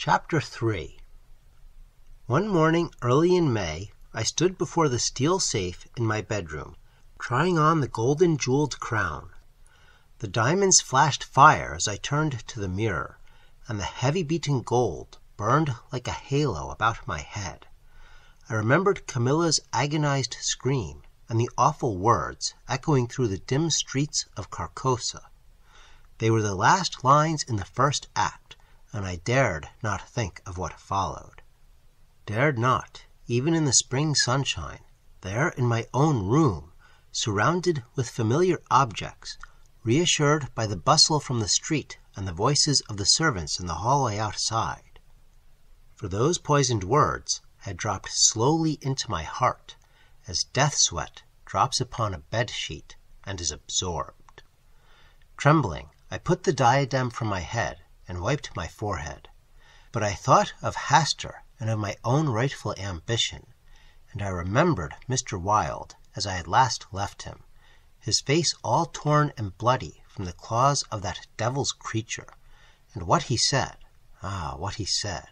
Chapter 3. One morning early in May, I stood before the steel safe in my bedroom, trying on the golden jeweled crown. The diamonds flashed fire as I turned to the mirror, and the heavy beaten gold burned like a halo about my head. I remembered Camilla's agonized scream and the awful words echoing through the dim streets of Carcosa. They were the last lines in the first act, and I dared not think of what followed. Dared not, even in the spring sunshine, there in my own room, surrounded with familiar objects, reassured by the bustle from the street and the voices of the servants in the hallway outside. For those poisoned words had dropped slowly into my heart, as death sweat drops upon a bed-sheet and is absorbed. Trembling, I put the diadem from my head and wiped my forehead. But I thought of Hastur and of my own rightful ambition, and I remembered Mr. Wilde as I had last left him, his face all torn and bloody from the claws of that devil's creature, and what he said. What he said.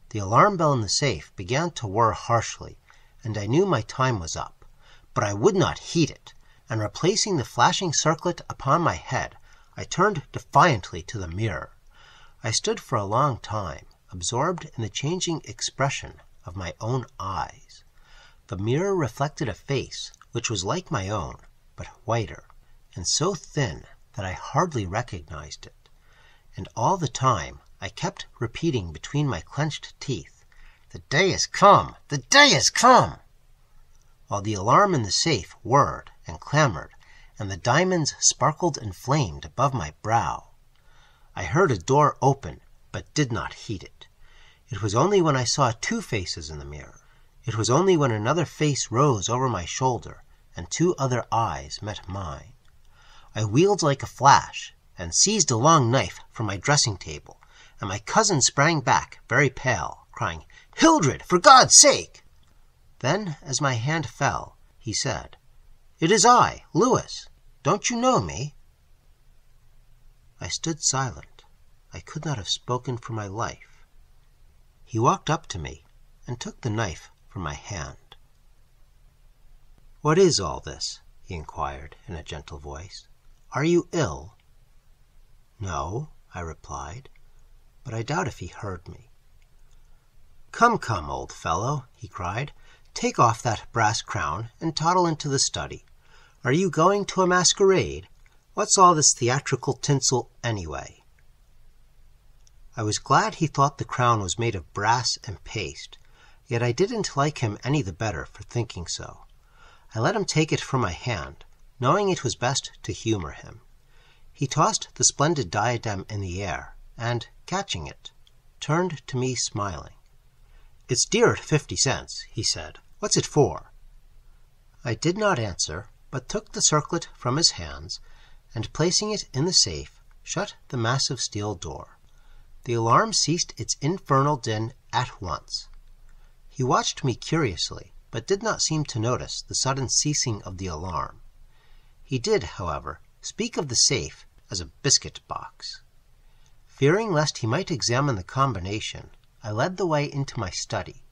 The alarm bell in the safe began to whir harshly, and I knew my time was up. But I would not heed it, and replacing the flashing circlet upon my head, I turned defiantly to the mirror. I stood for a long time, absorbed in the changing expression of my own eyes. The mirror reflected a face which was like my own, but whiter, and so thin that I hardly recognized it. And all the time I kept repeating between my clenched teeth, "The day is come! The day is come!" while the alarm in the safe whirred and clamored, and the diamonds sparkled and flamed above my brow. I heard a door open, but did not heed it. It was only when I saw two faces in the mirror. It was only when another face rose over my shoulder, and two other eyes met mine. I wheeled like a flash, and seized a long knife from my dressing-table, and my cousin sprang back, very pale, crying, "Hildred, for God's sake!" Then, as my hand fell, he said, "It is I, Louis. Don't you know me?" I stood silent. I could not have spoken for my life. He walked up to me and took the knife from my hand. "What is all this?" he inquired in a gentle voice. "Are you ill?" "No," I replied, but I doubt if he heard me. "Come, come, old fellow," he cried, "take off that brass crown and toddle into the study. Are you going to a masquerade? What's all this theatrical tinsel, anyway?" I was glad he thought the crown was made of brass and paste, yet I didn't like him any the better for thinking so. I let him take it from my hand, knowing it was best to humor him. He tossed the splendid diadem in the air, and, catching it, turned to me smiling. "It's dear at 50 cents, he said. "What's it for?" I did not answer, but took the circlet from his hands, and placing it in the safe, shut the massive steel door. The alarm ceased its infernal din at once. He watched me curiously, but did not seem to notice the sudden ceasing of the alarm. He did, however, speak of the safe as a biscuit box. Fearing lest he might examine the combination, I led the way into my study.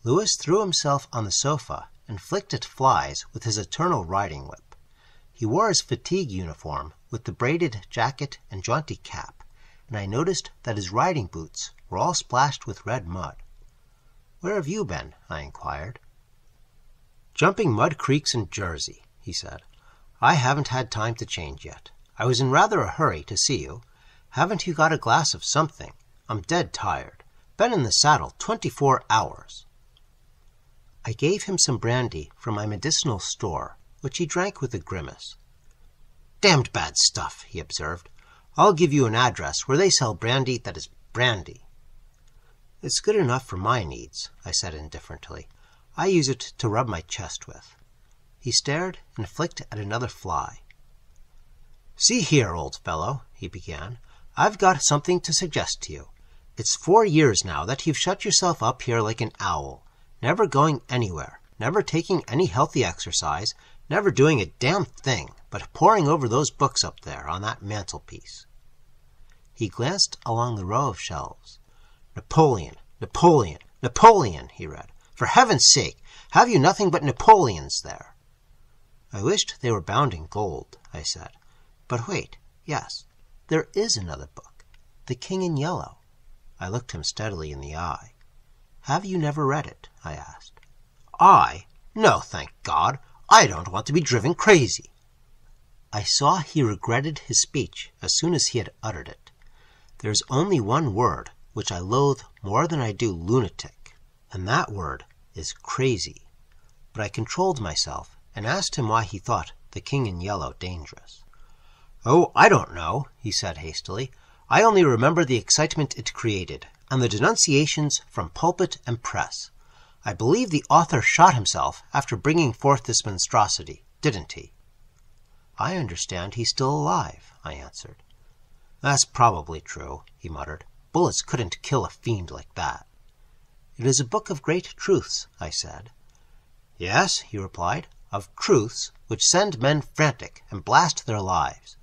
Louis threw himself on the sofa and flicked at flies with his eternal riding whip. He wore his fatigue uniform with the braided jacket and jaunty cap, and I noticed that his riding boots were all splashed with red mud. "Where have you been?" I inquired. "Jumping mud creeks in Jersey," he said. "I haven't had time to change yet. I was in rather a hurry to see you. Haven't you got a glass of something? I'm dead tired. Been in the saddle 24 hours. I gave him some brandy from my medicinal store, which he drank with a grimace. "Damned bad stuff," he observed. "I'll give you an address where they sell brandy that is brandy." "It's good enough for my needs," I said indifferently. "I use it to rub my chest with." He stared and flicked at another fly. "See here, old fellow," he began, "I've got something to suggest to you. It's 4 years now that you've shut yourself up here like an owl, never going anywhere, never taking any healthy exercise, never doing a damn thing but poring over those books up there on that mantelpiece." He glanced along the row of shelves. Napoleon, Napoleon, Napoleon, he read. For heaven's sake, have you nothing but Napoleons there? I wished they were bound in gold, I said. But wait, yes, there is another book, The King in Yellow. I looked him steadily in the eye. Have you never read it? I asked. I? No, thank God. I don't want to be driven crazy. I saw he regretted his speech as soon as he had uttered it. There is only one word which I loathe more than I do lunatic, and that word is crazy. But I controlled myself and asked him why he thought The King in Yellow dangerous. Oh, I don't know, he said hastily. I only remember the excitement it created, and the denunciations from pulpit and press. I believe the author shot himself after bringing forth this monstrosity, didn't he? I understand he's still alive, I answered. That's probably true, he muttered. Bullets couldn't kill a fiend like that. It is a book of great truths, I said. Yes, he replied, of truths which send men frantic and blast their lives.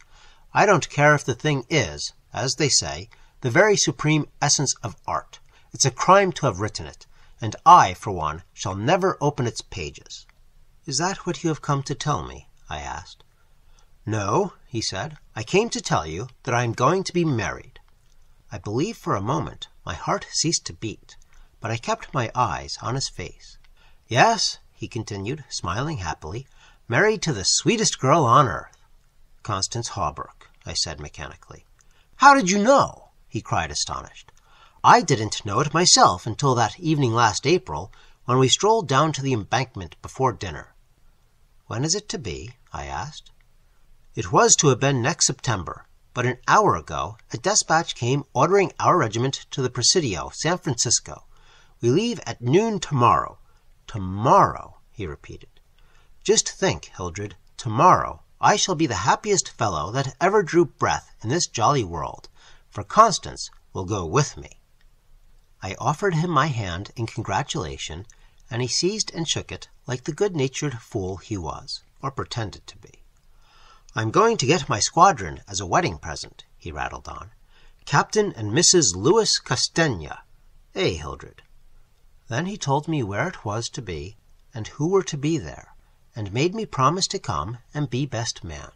I don't care if the thing is, as they say, the very supreme essence of art. It's a crime to have written it, and I, for one, shall never open its pages. Is that what you have come to tell me? I asked. No, he said. I came to tell you that I am going to be married. I believe for a moment my heart ceased to beat, but I kept my eyes on his face. Yes, he continued, smiling happily, married to the sweetest girl on earth. Constance Hawberk, I said mechanically. How did you know? He cried, astonished. I didn't know it myself until that evening last April, when we strolled down to the embankment before dinner. When is it to be? I asked. It was to have been next September, but an hour ago a despatch came ordering our regiment to the Presidio, San Francisco. We leave at noon tomorrow. Tomorrow, he repeated. Just think, Hildred, tomorrow I shall be the happiest fellow that ever drew breath in this jolly world, for Constance will go with me. I offered him my hand in congratulation, and he seized and shook it like the good-natured fool he was, or pretended to be. I'm going to get my squadron as a wedding present, he rattled on. Captain and Mrs. Louis Castagna. Eh, Hildred? Then he told me where it was to be, and who were to be there, and made me promise to come and be best man.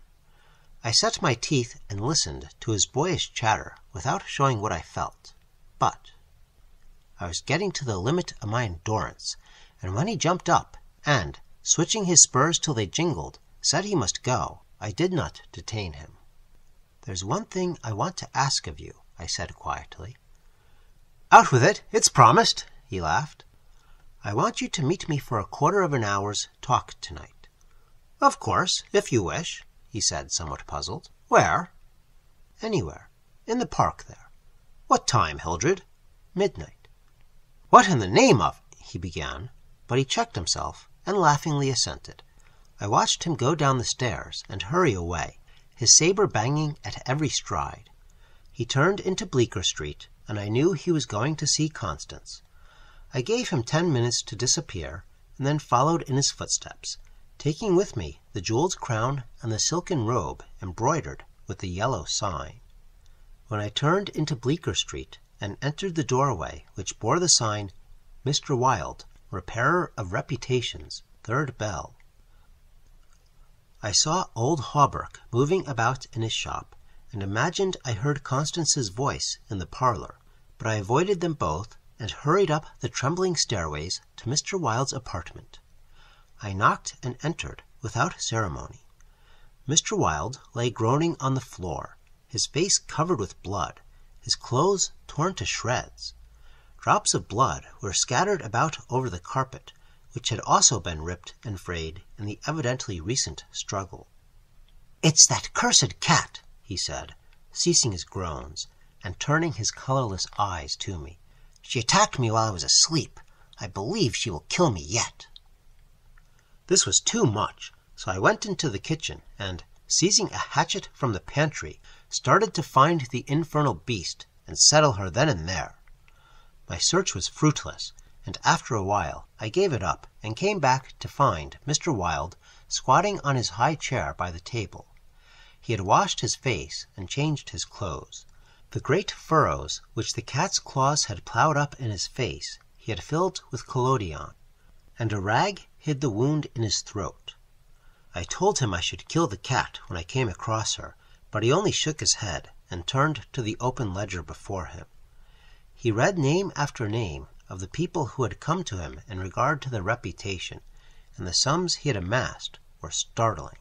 I set my teeth and listened to his boyish chatter without showing what I felt. But I was getting to the limit of my endurance, and when he jumped up and, switching his spurs till they jingled, said he must go, I did not detain him. There's one thing I want to ask of you, I said quietly. Out with it, it's promised, he laughed. I want you to meet me for a quarter of an hour's talk tonight. Of course, if you wish, he said, somewhat puzzled. Where? Anywhere. In the park there. What time, Hildred? Midnight. What in the name of... he began, but he checked himself and laughingly assented. I watched him go down the stairs and hurry away, his saber banging at every stride. He turned into Bleecker Street, and I knew he was going to see Constance. I gave him 10 minutes to disappear, and then followed in his footsteps, taking with me the jeweled crown and the silken robe embroidered with the yellow sign. When I turned into Bleecker Street and entered the doorway which bore the sign, Mr. Wilde, Repairer of Reputations, 3rd Bell, I saw old Hawberk moving about in his shop, and imagined I heard Constance's voice in the parlor, but I avoided them both and hurried up the trembling stairways to Mr. Wilde's apartment. I knocked and entered without ceremony. Mr. Wilde lay groaning on the floor, his face covered with blood, his clothes torn to shreds. Drops of blood were scattered about over the carpet, which had also been ripped and frayed in the evidently recent struggle. It's that cursed cat, he said, ceasing his groans, and turning his colorless eyes to me. She attacked me while I was asleep. I believe she will kill me yet. This was too much, so I went into the kitchen and, seizing a hatchet from the pantry, started to find the infernal beast and settle her then and there. My search was fruitless, and after a while I gave it up and came back to find Mr. Wilde squatting on his high chair by the table. He had washed his face and changed his clothes. The great furrows which the cat's claws had ploughed up in his face he had filled with collodion, and a rag hid the wound in his throat. I told him I should kill the cat when I came across her, but he only shook his head and turned to the open ledger before him. He read name after name of the people who had come to him in regard to their reputation, and the sums he had amassed were startling.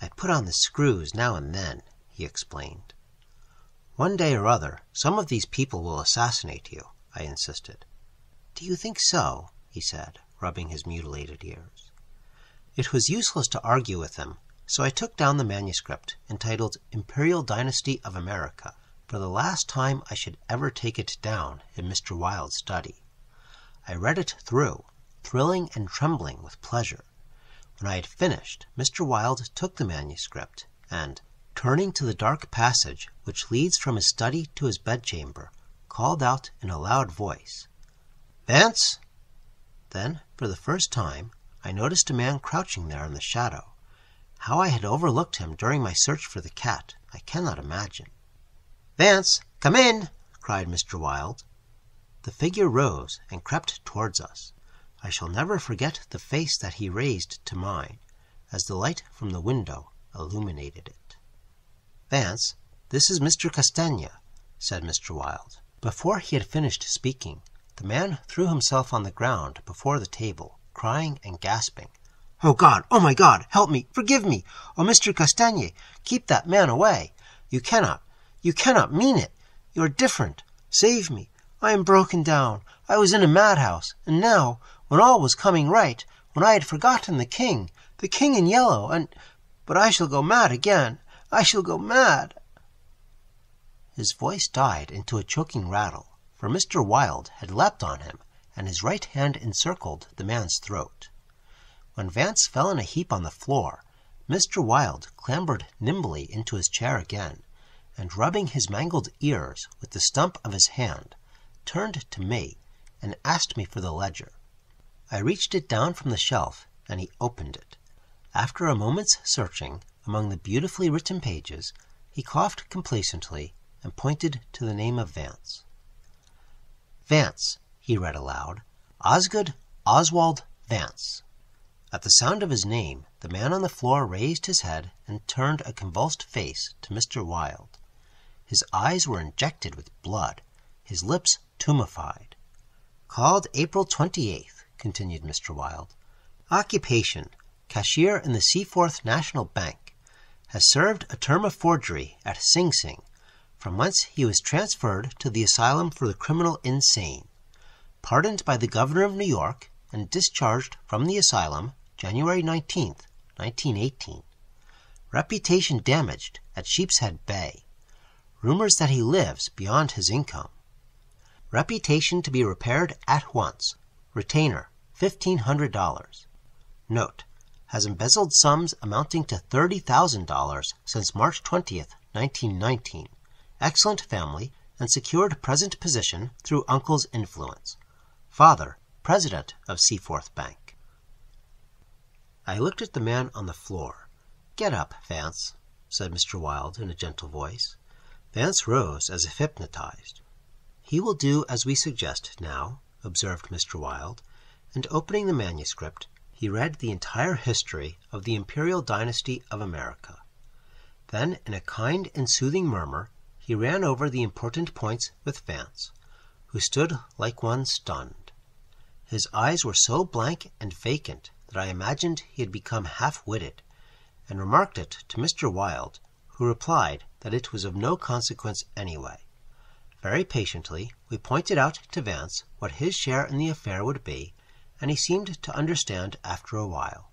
I put on the screws now and then, he explained. One day or other, some of these people will assassinate you, I insisted. Do you think so? He said, rubbing his mutilated ears. It was useless to argue with him, so I took down the manuscript entitled Imperial Dynasty of America, for the last time I should ever take it down in Mr. Wilde's study. I read it through, thrilling and trembling with pleasure. When I had finished, Mr. Wilde took the manuscript and, turning to the dark passage which leads from his study to his bedchamber, called out in a loud voice, "Vance!" Then, for the first time, I noticed a man crouching there in the shadow. How I had overlooked him during my search for the cat, I cannot imagine. "Vance, come in!" cried Mr. Wilde. The figure rose and crept towards us. I shall never forget the face that he raised to mine, as the light from the window illuminated it. "Vance, this is Mr. Castaigne," said Mr. Wilde. Before he had finished speaking, the man threw himself on the ground before the table, crying and gasping. "Oh God! Oh my God! Help me! Forgive me! Oh, Mr. Castaigne, keep that man away! You cannot mean it! You are different! Save me! I am broken down! I was in a madhouse, and now, when all was coming right, when I had forgotten the king in yellow, but I shall go mad again! I shall go mad!" His voice died into a choking rattle, for Mr. Wilde had leapt on him, and his right hand encircled the man's throat. When Vance fell in a heap on the floor, Mr. Wilde clambered nimbly into his chair again, and rubbing his mangled ears with the stump of his hand, turned to me and asked me for the ledger. I reached it down from the shelf, and he opened it. After a moment's searching among the beautifully written pages, he coughed complacently and pointed to the name of Vance. "Vance," he read aloud. "Osgood Oswald Vance." At the sound of his name, the man on the floor raised his head and turned a convulsed face to Mr. Wilde. His eyes were injected with blood, his lips tumefied. "Called April 28th," continued Mr. Wilde. "Occupation, cashier in the Seaforth National Bank. Has served a term of forgery at Sing Sing, from whence he was transferred to the Asylum for the Criminal Insane. Pardoned by the Governor of New York and discharged from the asylum January 19th, 1918. Reputation damaged at Sheepshead Bay. Rumors that he lives beyond his income. Reputation to be repaired at once. Retainer, $1,500. Note: has embezzled sums amounting to $30,000 since March 20th, 1919. Excellent family, and secured present position through uncle's influence. Father, president of Seaforth Bank." I looked at the man on the floor. "Get up, Vance," said Mr. Wilde in a gentle voice. Vance rose as if hypnotized. "He will do as we suggest now," observed Mr. Wilde, and opening the manuscript, he read the entire history of the Imperial Dynasty of America. Then, in a kind and soothing murmur, he ran over the important points with Vance, who stood like one stunned. His eyes were so blank and vacant that I imagined he had become half-witted, and remarked it to Mr. Wilde, who replied that it was of no consequence anyway. Very patiently we pointed out to Vance what his share in the affair would be, and he seemed to understand after a while.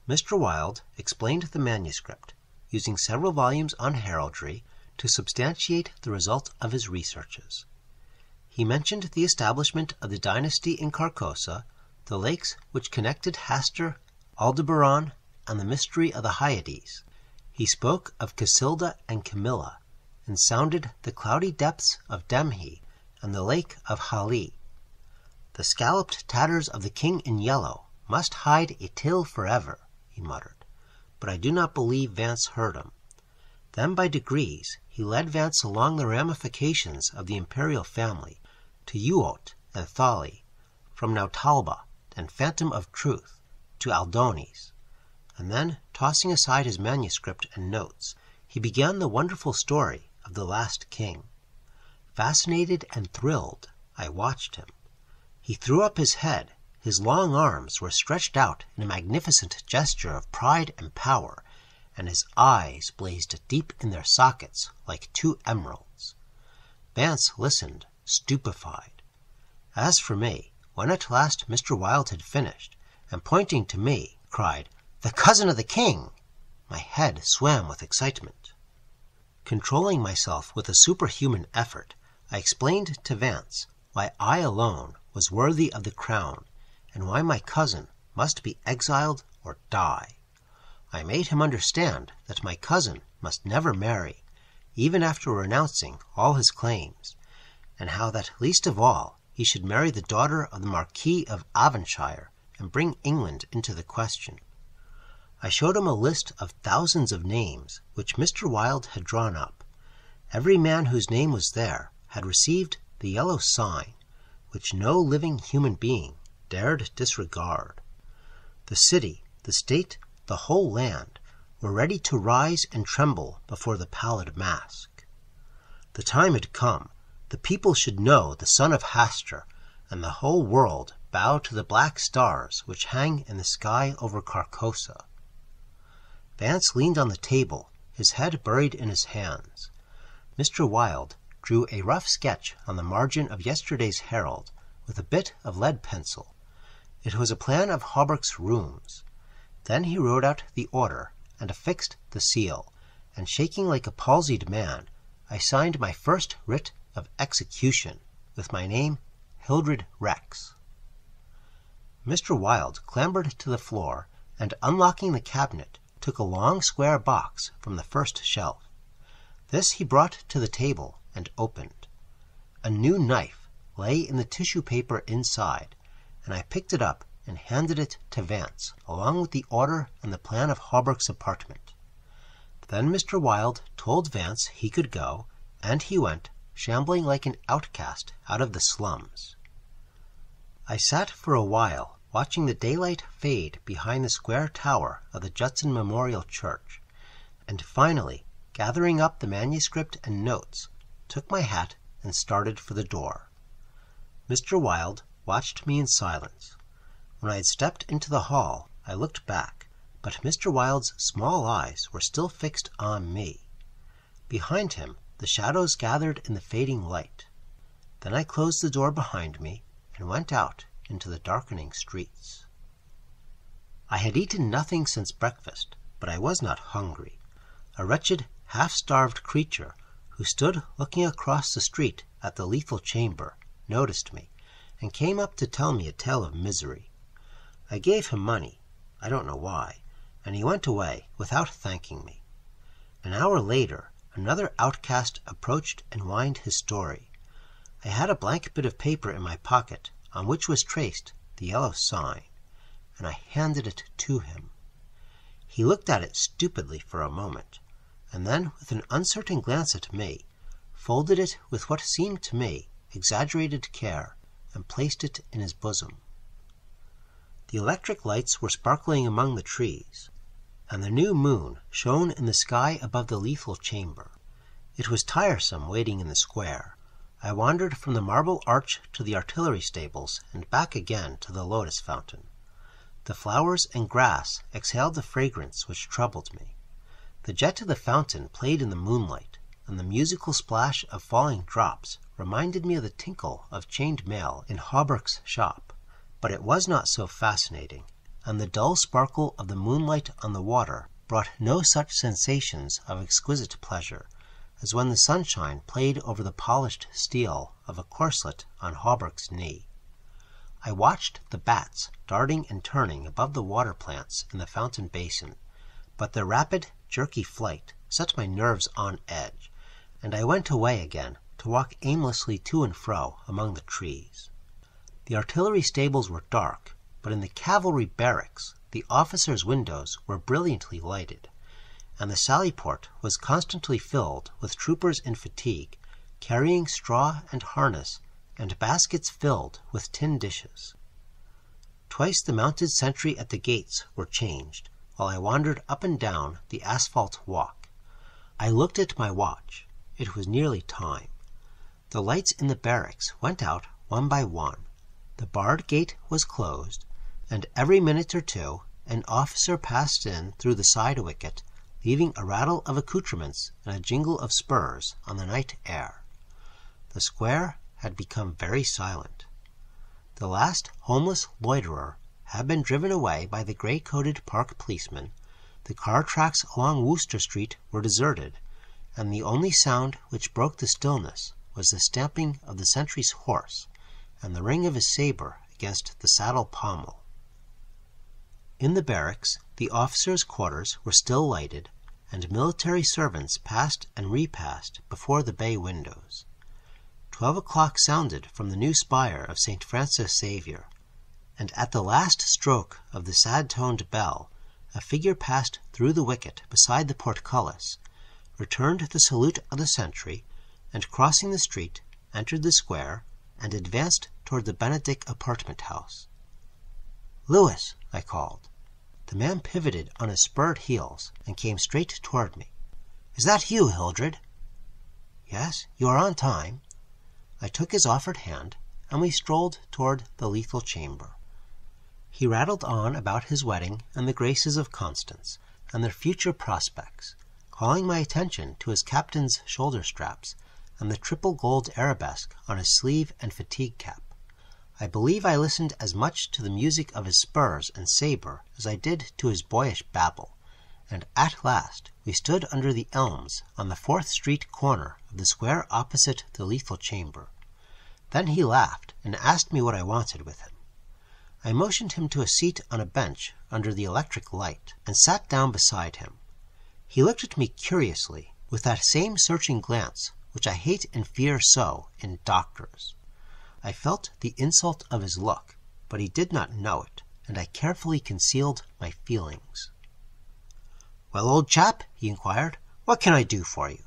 Mr. Wilde explained the manuscript, using several volumes on heraldry to substantiate the result of his researches. He mentioned the establishment of the dynasty in Carcosa, the lakes which connected Hastur, Aldebaran, and the mystery of the Hyades. He spoke of Casilda and Camilla, and sounded the cloudy depths of Demhe and the lake of Hali. "The scalloped tatters of the king in yellow must hide a tale forever," he muttered, but I do not believe Vance heard him. Then by degrees he he led Vance along the ramifications of the imperial family to Uot and Thali, from Nautalba and Phantom of Truth to Aldones, and then, tossing aside his manuscript and notes, he began the wonderful story of the last king. Fascinated and thrilled, I watched him. He threw up his head. His long arms were stretched out in a magnificent gesture of pride and power, and his eyes blazed deep in their sockets like two emeralds. Vance listened, stupefied. As for me, when at last Mr. Wilde had finished, and pointing to me, cried, "The cousin of the king!" my head swam with excitement. Controlling myself with a superhuman effort, I explained to Vance why I alone was worthy of the crown, and why my cousin must be exiled or die. I made him understand that my cousin must never marry, even after renouncing all his claims, and how that least of all he should marry the daughter of the Marquis of Avonshire and bring England into the question. I showed him a list of thousands of names which Mr. Wilde had drawn up. Every man whose name was there had received the yellow sign, which no living human being dared disregard. The city, the state, the whole land were ready to rise and tremble before the pallid mask. The time had come. The people should know the son of Hastur, and the whole world bow to the black stars which hang in the sky over Carcosa. Vance leaned on the table, his head buried in his hands. Mr. Wilde drew a rough sketch on the margin of yesterday's Herald with a bit of lead pencil. It was a plan of Hawberk's rooms. Then he wrote out the order and affixed the seal, and shaking like a palsied man, I signed my first writ of execution with my name, Hildred-Rex. Mr. Wilde clambered to the floor, and unlocking the cabinet, took a long square box from the first shelf. This he brought to the table and opened. A new knife lay in the tissue paper inside, and I picked it up and handed it to Vance, along with the order and the plan of Hawberk's apartment. Then Mr. Wilde told Vance he could go, and he went, shambling like an outcast out of the slums. I sat for a while, watching the daylight fade behind the square tower of the Judson Memorial Church, and finally, gathering up the manuscript and notes, took my hat and started for the door. Mr. Wilde watched me in silence. When I had stepped into the hall, I looked back, but Mr. Wilde's small eyes were still fixed on me. Behind him, the shadows gathered in the fading light. Then I closed the door behind me and went out into the darkening streets. I had eaten nothing since breakfast, but I was not hungry. A wretched, half-starved creature who stood looking across the street at the lethal chamber noticed me and came up to tell me a tale of misery. I gave him money, I don't know why, and he went away without thanking me. An hour later, another outcast approached and whined his story. I had a blank bit of paper in my pocket on which was traced the yellow sign, and I handed it to him. He looked at it stupidly for a moment, and then, with an uncertain glance at me, folded it with what seemed to me exaggerated care, and placed it in his bosom. The electric lights were sparkling among the trees, and the new moon shone in the sky above the lethal chamber. It was tiresome waiting in the square. I wandered from the Marble Arch to the artillery stables and back again to the lotus fountain. The flowers and grass exhaled the fragrance which troubled me. The jet of the fountain played in the moonlight, and the musical splash of falling drops reminded me of the tinkle of chained mail in Hawberk's shop, but it was not so fascinating, and the dull sparkle of the moonlight on the water brought no such sensations of exquisite pleasure as when the sunshine played over the polished steel of a corselet on Hawberk's knee. I watched the bats darting and turning above the water plants in the fountain basin, but their rapid, jerky flight set my nerves on edge, and I went away again to walk aimlessly to and fro among the trees. The artillery stables were dark, but in the cavalry barracks the officers' windows were brilliantly lighted, and the sally-port was constantly filled with troopers in fatigue, carrying straw and harness, and baskets filled with tin dishes. Twice the mounted sentry at the gates were changed, while I wandered up and down the asphalt walk. I looked at my watch. It was nearly time. The lights in the barracks went out one by one. The barred gate was closed, and every minute or two an officer passed in through the side wicket, leaving a rattle of accoutrements and a jingle of spurs on the night air. The square had become very silent. The last homeless loiterer had been driven away by the gray-coated park policeman. The car tracks along Wooster Street were deserted, and the only sound which broke the stillness was the stamping of the sentry's horse and the ring of his saber against the saddle pommel. In the barracks, the officers' quarters were still lighted, and military servants passed and repassed before the bay windows. 12 o'clock sounded from the new spire of St. Francis Xavier, and at the last stroke of the sad-toned bell, a figure passed through the wicket beside the portcullis, returned the salute of the sentry, and crossing the street, entered the square, and advanced toward the Benedict apartment house. "Lewis," I called. The man pivoted on his spurred heels and came straight toward me. "Is that you, Hildred?" "Yes, you are on time." I took his offered hand, and we strolled toward the lethal chamber. He rattled on about his wedding and the graces of Constance, and their future prospects, calling my attention to his captain's shoulder straps and the triple gold arabesque on his sleeve and fatigue cap. I believe I listened as much to the music of his spurs and saber as I did to his boyish babble, and at last we stood under the elms on the 4th Street corner of the square opposite the lethal chamber. Then he laughed and asked me what I wanted with him. I motioned him to a seat on a bench under the electric light, and sat down beside him. He looked at me curiously, with that same searching glance which I hate and fear so in doctors. I felt the insult of his look, but he did not know it, and I carefully concealed my feelings. "Well, old chap," he inquired, "what can I do for you?"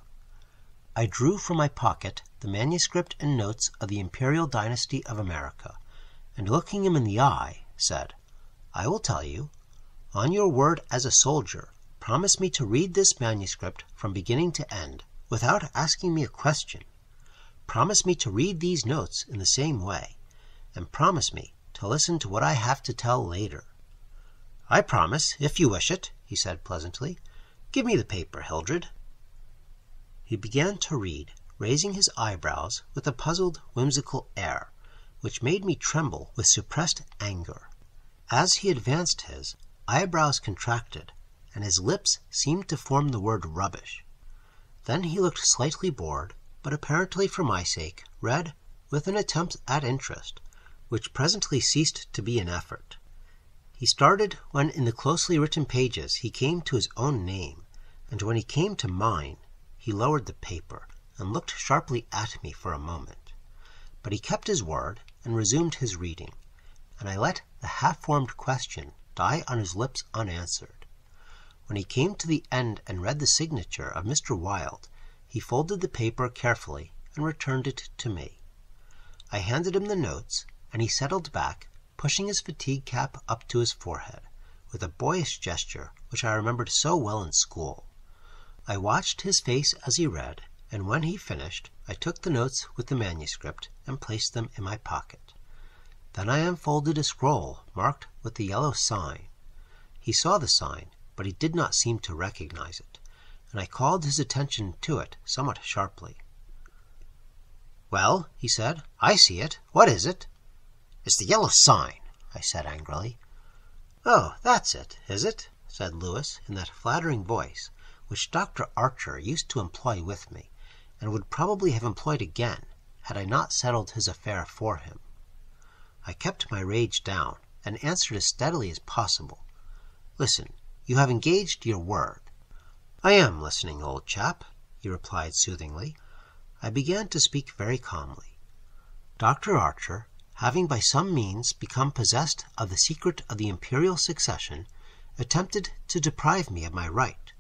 I drew from my pocket the manuscript and notes of the Imperial Dynasty of America, and looking him in the eye, said, "I will tell you. On your word as a soldier, promise me to read this manuscript from beginning to end, without asking me a question. Promise me to read these notes in the same way, and promise me to listen to what I have to tell later." "I promise, if you wish it," he said pleasantly. "Give me the paper, Hildred." He began to read, raising his eyebrows with a puzzled, whimsical air, which made me tremble with suppressed anger. As he advanced, his eyebrows contracted, and his lips seemed to form the word rubbish. Then he looked slightly bored, but apparently for my sake, read with an attempt at interest, which presently ceased to be an effort. He started when in the closely written pages he came to his own name, and when he came to mine, he lowered the paper and looked sharply at me for a moment. But he kept his word and resumed his reading, and I let the half-formed question die on his lips unanswered. When he came to the end and read the signature of Mr. Wilde, he folded the paper carefully and returned it to me. I handed him the notes, and he settled back, pushing his fatigue cap up to his forehead, with a boyish gesture which I remembered so well in school. I watched his face as he read, and when he finished, I took the notes with the manuscript and placed them in my pocket. Then I unfolded a scroll marked with the yellow sign. He saw the sign, but he did not seem to recognize it, and I called his attention to it somewhat sharply. "Well," he said, "I see it. What is it?" "It's the yellow sign," I said angrily. "Oh, that's it, is it?" said Lewis in that flattering voice which Dr. Archer used to employ with me, and would probably have employed again had I not settled his affair for him. I kept my rage down, and answered as steadily as possible. "Listen, you have engaged your word." "I am listening, old chap," he replied soothingly. I began to speak very calmly. "Dr. Archer, having by some means become possessed of the secret of the imperial succession, attempted to deprive me of my right.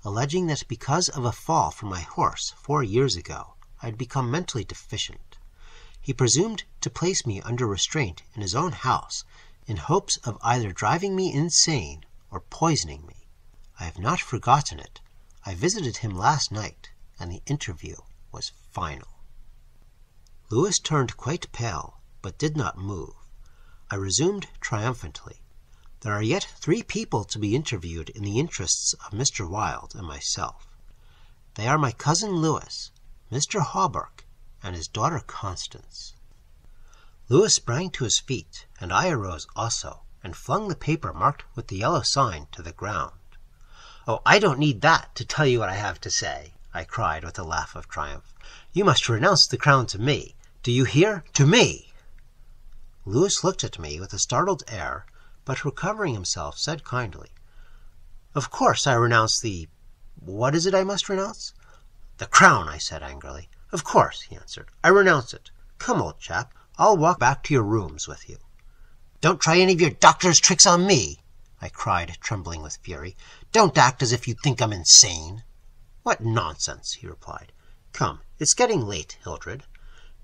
alleging that because of a fall from my horse 4 years ago, I had become mentally deficient. He presumed to place me under restraint in his own house in hopes of either driving me insane or poisoning me. I have not forgotten it. I visited him last night, and the interview was final. Lewis turned quite pale, but did not move. I resumed triumphantly. There are yet 3 people to be interviewed in the interests of Mr. Wilde and myself. They are my cousin Lewis, Mr. Hawberk, and his daughter Constance. Lewis sprang to his feet, and I arose also, and flung the paper marked with the yellow sign to the ground. "Oh, I don't need that to tell you what I have to say," I cried with a laugh of triumph. "You must renounce the crown to me. Do you hear? To me!" Lewis looked at me with a startled air, but recovering himself, said kindly, "Of course I renounce the— what is it I must renounce?" "The crown," I said angrily. "Of course," he answered, "I renounce it. Come, old chap, I'll walk back to your rooms with you." "Don't try any of your doctor's tricks on me," I cried, trembling with fury. "Don't act as if you think I'm insane." "What nonsense," he replied. "Come, it's getting late, Hildred."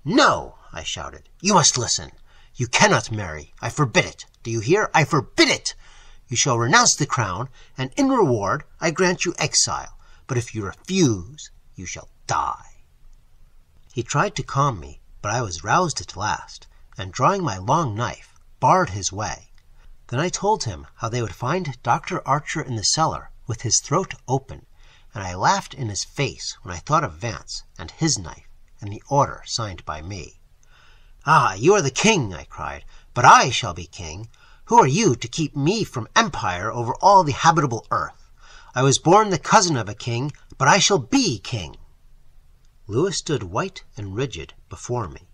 "No," I shouted. "You must listen. You cannot marry. I forbid it. Do you hear? I forbid it. You shall renounce the crown, and in reward I grant you exile. But if you refuse, you shall die." He tried to calm me, but I was roused at last, and drawing my long knife, barred his way. Then I told him how they would find Dr. Archer in the cellar with his throat open, and I laughed in his face when I thought of Vance and his knife and the order signed by me. "Ah, you are the king," I cried, "but I shall be king. Who are you to keep me from empire over all the habitable earth? I was born the cousin of a king, but I shall be king." Lewis stood white and rigid before me.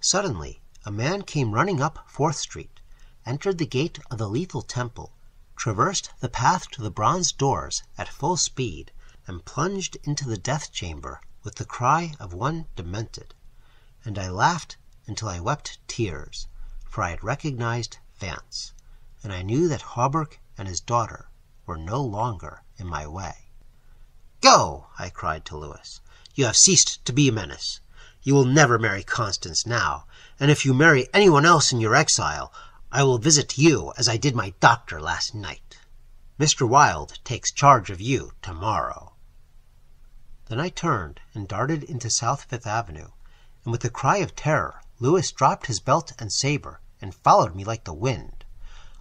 Suddenly, a man came running up 4th Street, entered the gate of the Lethal Temple, traversed the path to the bronze doors at full speed, and plunged into the death chamber with the cry of one demented. And I laughed until I wept tears, for I had recognized Vance, and I knew that Hawberk and his daughter were no longer in my way. "Go!" I cried to Lewis. "You have ceased to be a menace. You will never marry Constance now, and if you marry anyone else in your exile, I will visit you as I did my doctor last night. Mr. Wilde takes charge of you tomorrow." Then I turned and darted into South Fifth Avenue, and with a cry of terror, Lewis dropped his belt and saber and followed me like the wind.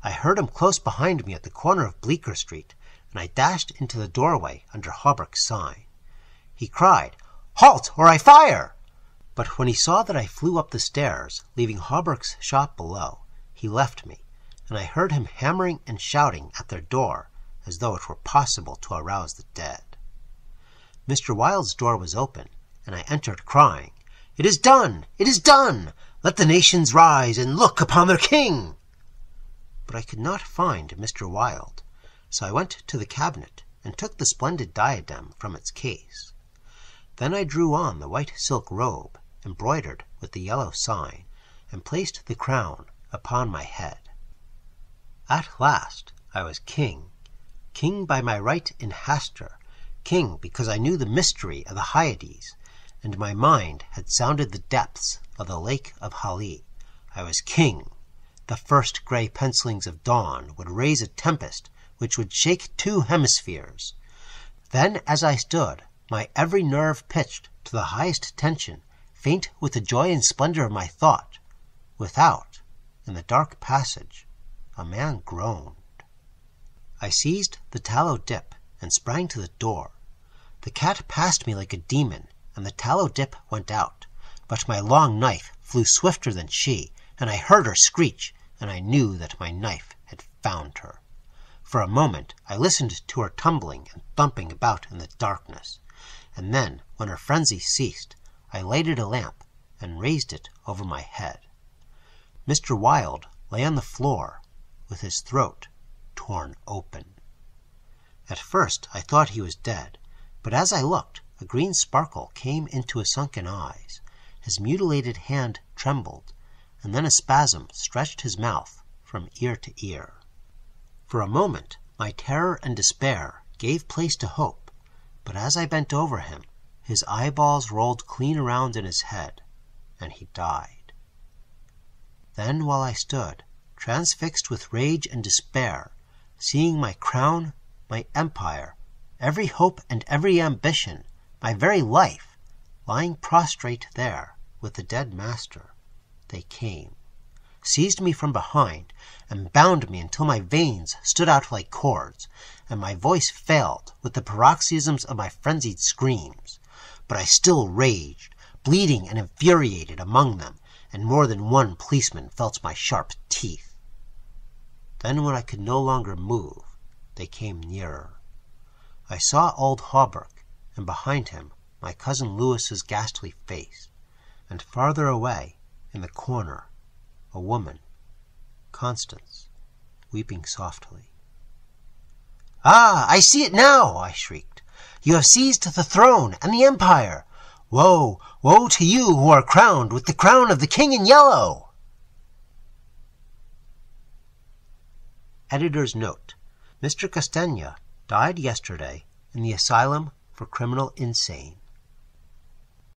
I heard him close behind me at the corner of Bleecker Street, and I dashed into the doorway under Hawberk's sign. He cried, "Halt, or I fire!" But when he saw that I flew up the stairs, leaving Hawberk's shop below, he left me, and I heard him hammering and shouting at their door as though it were possible to arouse the dead. Mr. Wilde's door was open, and I entered crying, "It is done! It is done! Let the nations rise and look upon their king!" But I could not find Mr. Wilde, so I went to the cabinet and took the splendid diadem from its case. Then I drew on the white silk robe, embroidered with the yellow sign, and placed the crown upon my head. At last I was king, king by my right in Hastur, king because I knew the mystery of the Hyades, and my mind had sounded the depths of the lake of Hali. I was king. The first gray pencilings of dawn would raise a tempest which would shake 2 hemispheres. Then, as I stood, my every nerve pitched to the highest tension, faint with the joy and splendor of my thought, without, in the dark passage, a man groaned. I seized the tallow dip and sprang to the door. The cat passed me like a demon, and the tallow dip went out, but my long knife flew swifter than she, and I heard her screech, and I knew that my knife had found her. For a moment I listened to her tumbling and thumping about in the darkness, and then, when her frenzy ceased, I lighted a lamp and raised it over my head. Mr. Wilde lay on the floor with his throat torn open. At first I thought he was dead, but as I looked, a green sparkle came into his sunken eyes, his mutilated hand trembled, and then a spasm stretched his mouth from ear to ear. For a moment my terror and despair gave place to hope, But as I bent over him, his eyeballs rolled clean around in his head, and he died. Then while I stood, transfixed with rage and despair, seeing my crown, my empire, every hope and every ambition, my very life, lying prostrate there with the dead master, they came, seized me from behind, and bound me until my veins stood out like cords, and my voice failed with the paroxysms of my frenzied screams. But I still raged, bleeding and infuriated among them, and more than one policeman felt my sharp teeth. Then when I could no longer move, they came nearer. I saw old Hawberk, and behind him my cousin Louis's ghastly face, and farther away, in the corner, a woman, Constance, weeping softly. "Ah, I see it now!" I shrieked. "You have seized the throne and the empire! Woe, woe to you who are crowned with the crown of the King in Yellow!" Editor's note: Mr. Castagna died yesterday in the Asylum for Criminal Insane.